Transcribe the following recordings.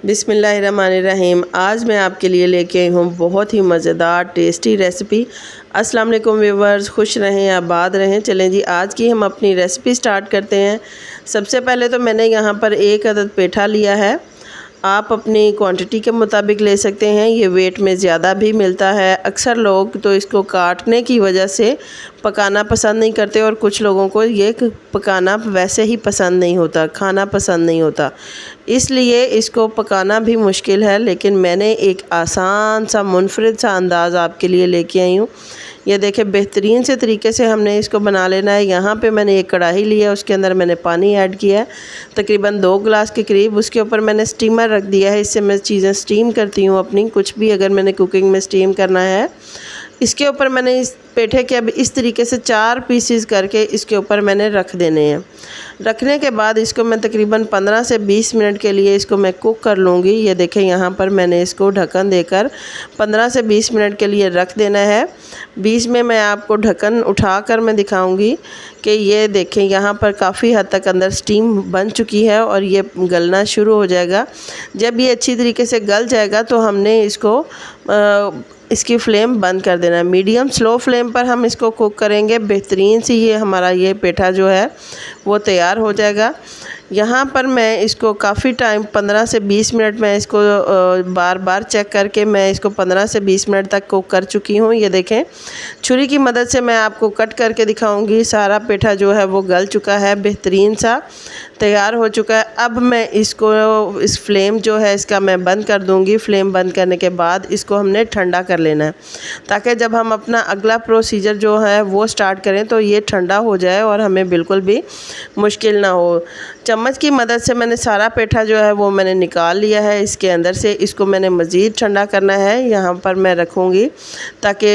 बिस्मिल्लाहिर्रहमानिर्रहीम। आज मैं आपके लिए लेके आई हूँ बहुत ही मज़ेदार टेस्टी रेसिपी। अस्सलाम वालेकुम व्यूवर्स, खुश रहें आबाद रहें। चलें जी, आज की हम अपनी रेसिपी स्टार्ट करते हैं। सबसे पहले तो मैंने यहाँ पर 1 अदद पेठा लिया है। आप अपनी क्वांटिटी के मुताबिक ले सकते हैं। ये वेट में ज़्यादा भी मिलता है। अक्सर लोग तो इसको काटने की वजह से पकाना पसंद नहीं करते और कुछ लोगों को ये पकाना वैसे ही पसंद नहीं होता, खाना पसंद नहीं होता, इसलिए इसको पकाना भी मुश्किल है। लेकिन मैंने एक आसान सा मुनफरिद सा अंदाज़ आपके लिए लेके आई हूँ। ये देखें, बेहतरीन से तरीके से हमने इसको बना लेना है। यहाँ पे मैंने एक कढ़ाई लिया, उसके अंदर मैंने पानी ऐड किया है तकरीबन 2 गिलास के करीब। उसके ऊपर मैंने स्टीमर रख दिया है। इससे मैं चीज़ें स्टीम करती हूँ अपनी, कुछ भी अगर मैंने कुकिंग में स्टीम करना है। इसके ऊपर मैंने इस पेठे के अब इस तरीके से 4 पीसेस करके इसके ऊपर मैंने रख देने हैं। रखने के बाद इसको मैं तकरीबन 15 से 20 मिनट के लिए इसको मैं कुक कर लूँगी। ये देखें, यहाँ पर मैंने इसको ढक्कन देकर 15 से 20 मिनट के लिए रख देना है। बीच में मैं आपको ढक्कन उठाकर मैं दिखाऊंगी कि ये देखें, यहाँ पर काफ़ी हद तक अंदर स्टीम बन चुकी है और ये गलना शुरू हो जाएगा। जब ये अच्छी तरीके से गल जाएगा तो हमने इसको इसकी फ्लेम बंद कर देना है। मीडियम स्लो फ्लेम पर हम इसको कुक करेंगे। बेहतरीन सी ये हमारा ये पेठा जो है वो तैयार हो जाएगा। यहाँ पर मैं इसको काफ़ी टाइम 15 से 20 मिनट में इसको बार बार चेक करके मैं इसको 15 से 20 मिनट तक कुक कर चुकी हूँ। ये देखें, छुरी की मदद से मैं आपको कट करके दिखाऊंगी। सारा पेठा जो है वो गल चुका है, बेहतरीन सा तैयार हो चुका है। अब मैं इसको इस फ्लेम जो है इसका मैं बंद कर दूंगी। फ्लेम बंद करने के बाद इसको हमने ठंडा कर लेना है ताकि जब हम अपना अगला प्रोसीजर जो है वो स्टार्ट करें तो ये ठंडा हो जाए और हमें बिल्कुल भी मुश्किल ना हो। चम्मच की मदद से मैंने सारा पेठा जो है वो मैंने निकाल लिया है इसके अंदर से। इसको मैंने मज़ीद ठंडा करना है। यहाँ पर मैं रखूँगी ताकि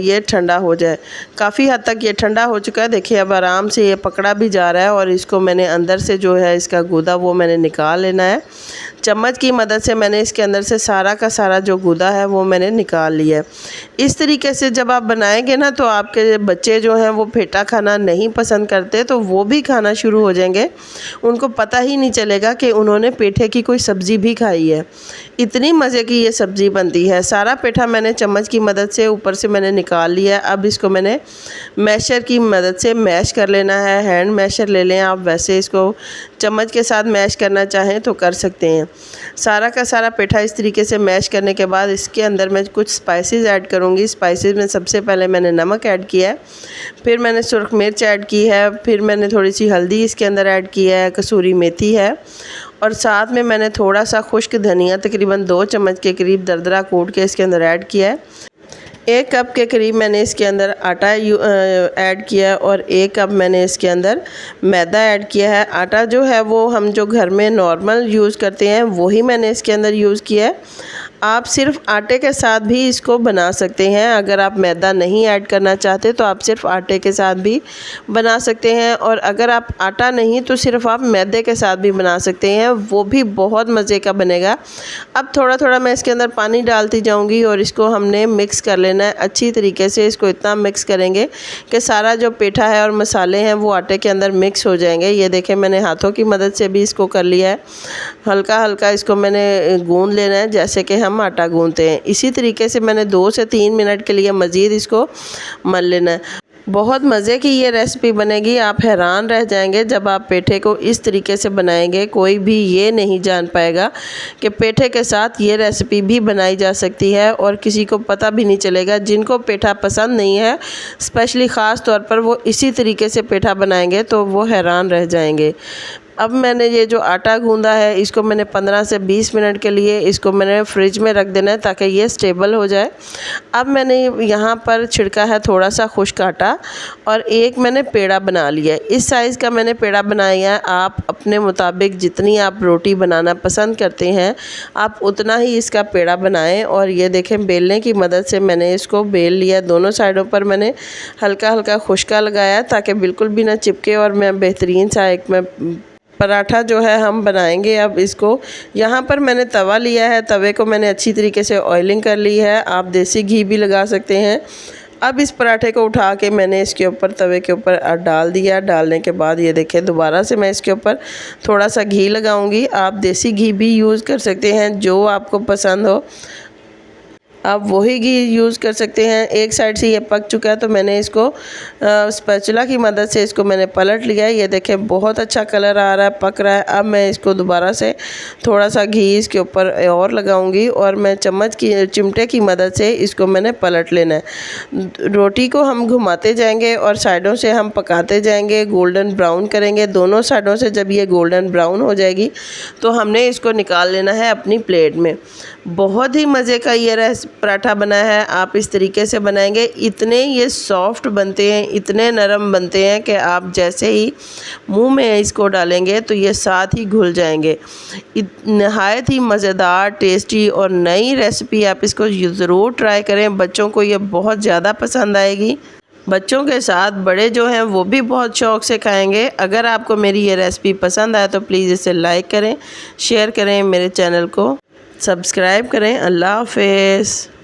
ये ठंडा हो जाए। काफ़ी हद तक ये ठंडा हो चुका है। देखिए, अब आराम से ये पकड़ा भी जा रहा है और इसको मैंने अंदर से जो है इसका गूदा वो मैंने निकाल लेना है। चम्मच की मदद से मैंने इसके अंदर से सारा का सारा जो गूदा है वो मैंने निकाल लिया है। इस तरीके से जब आप बनाएंगे ना तो आपके बच्चे जो हैं वो पेठा खाना नहीं पसंद करते, तो वो भी खाना शुरू हो जाएंगे। उनको पता ही नहीं चलेगा कि उन्होंने पेठे की कोई सब्ज़ी भी खाई है। इतनी मज़े की ये सब्ज़ी बनती है। सारा पेठा मैंने चम्मच की मदद से ऊपर से मैंने निकाल लिया है। अब इसको मैंने मैशर की मदद से मैश कर लेना है। हैंड मैशर ले लें आप, वैसे इसको चम्मच के साथ मैश करना चाहें तो कर सकते हैं। सारा का सारा पेठा इस तरीके से मैश करने के बाद इसके अंदर मैं कुछ स्पाइसेस ऐड करूँगी। स्पाइसेस में सबसे पहले मैंने नमक ऐड किया है, फिर मैंने सुरख मिर्च ऐड की है, फिर मैंने थोड़ी सी हल्दी इसके अंदर ऐड की है, कसूरी मेथी है और साथ में मैंने थोड़ा सा खुश्क धनिया तकरीबन 2 चम्मच के करीब दरदरा कूट के इसके अंदर ऐड किया है। 1 कप के करीब मैंने इसके अंदर आटा ऐड किया है और 1 कप मैंने इसके अंदर मैदा ऐड किया है। आटा जो है वो हम जो घर में नॉर्मल यूज़ करते हैं वही मैंने इसके अंदर यूज़ किया है। आप सिर्फ आटे के साथ भी इसको बना सकते हैं। अगर आप मैदा नहीं ऐड करना चाहते तो आप सिर्फ आटे के साथ भी बना सकते हैं, और अगर आप आटा नहीं तो सिर्फ आप मैदे के साथ भी बना सकते हैं, वो भी बहुत मज़े का बनेगा। अब थोड़ा थोड़ा मैं इसके अंदर पानी डालती जाऊंगी और इसको हमने मिक्स कर लेना है अच्छी तरीके से। इसको इतना मिक्स करेंगे कि सारा जो पेठा है और मसाले हैं वो आटे के अंदर मिक्स हो जाएंगे। ये देखें, मैंने हाथों की मदद से भी इसको कर लिया है। हल्का हल्का इसको मैंने गूंद लेना है जैसे कि हम आटा गूंदते हैं। इसी तरीके से मैंने 2 से 3 मिनट के लिए मज़ीद इसको मल लेना है। बहुत मज़े की ये रेसिपी बनेगी। आप हैरान रह जाएंगे जब आप पेठे को इस तरीके से बनाएंगे। कोई भी ये नहीं जान पाएगा कि पेठे के साथ ये रेसिपी भी बनाई जा सकती है और किसी को पता भी नहीं चलेगा। जिनको पेठा पसंद नहीं है, स्पेशली ख़ास तौर पर, वो इसी तरीके से पेठा बनाएंगे तो वो हैरान रह जाएंगे। अब मैंने ये जो आटा गूंदा है इसको मैंने 15 से 20 मिनट के लिए इसको मैंने फ्रिज में रख देना है ताकि ये स्टेबल हो जाए। अब मैंने यहाँ पर छिड़का है थोड़ा सा खुश्क आटा और एक मैंने पेड़ा बना लिया है। इस साइज़ का मैंने पेड़ा बनाया है। आप अपने मुताबिक जितनी आप रोटी बनाना पसंद करते हैं आप उतना ही इसका पेड़ा बनाएं। और ये देखें, बेलने की मदद से मैंने इसको बेल लिया। दोनों साइडों पर मैंने हल्का हल्का खुश्का लगाया ताकि बिल्कुल भी ना चिपके और मैं बेहतरीन सा एक मैं पराठा जो है हम बनाएंगे। अब इसको यहाँ पर मैंने तवा लिया है। तवे को मैंने अच्छी तरीके से ऑयलिंग कर ली है। आप देसी घी भी लगा सकते हैं। अब इस पराठे को उठा के मैंने इसके ऊपर तवे के ऊपर डाल दिया। डालने के बाद ये देखिए दोबारा से मैं इसके ऊपर थोड़ा सा घी लगाऊंगी। आप देसी घी भी यूज़ कर सकते हैं, जो आपको पसंद हो आप वही घी यूज़ कर सकते हैं। एक साइड से ये पक चुका है तो मैंने इसको स्पैचुला की मदद से इसको मैंने पलट लिया है। ये देखें बहुत अच्छा कलर आ रहा है, पक रहा है। अब मैं इसको दोबारा से थोड़ा सा घी इसके ऊपर और लगाऊंगी और मैं चिमटे की मदद से इसको मैंने पलट लेना है। रोटी को हम घुमाते जाएंगे और साइडों से हम पकाते जाएंगे, गोल्डन ब्राउन करेंगे। दोनों साइडों से जब ये गोल्डन ब्राउन हो जाएगी तो हमने इसको निकाल लेना है अपनी प्लेट में। बहुत ही मज़े का ये पराठा बना है। आप इस तरीके से बनाएंगे, इतने ये सॉफ्ट बनते हैं, इतने नरम बनते हैं कि आप जैसे ही मुंह में इसको डालेंगे तो ये साथ ही घुल जाएंगे। नहायत ही मज़ेदार, टेस्टी और नई रेसिपी, आप इसको ज़रूर ट्राई करें। बच्चों को ये बहुत ज़्यादा पसंद आएगी। बच्चों के साथ बड़े जो हैं वो भी बहुत शौक़ से खाएंगे। अगर आपको मेरी ये रेसिपी पसंद आए तो प्लीज़ इसे लाइक करें, शेयर करें, मेरे चैनल को सब्सक्राइब करें। अल्लाह हाफ़िज़।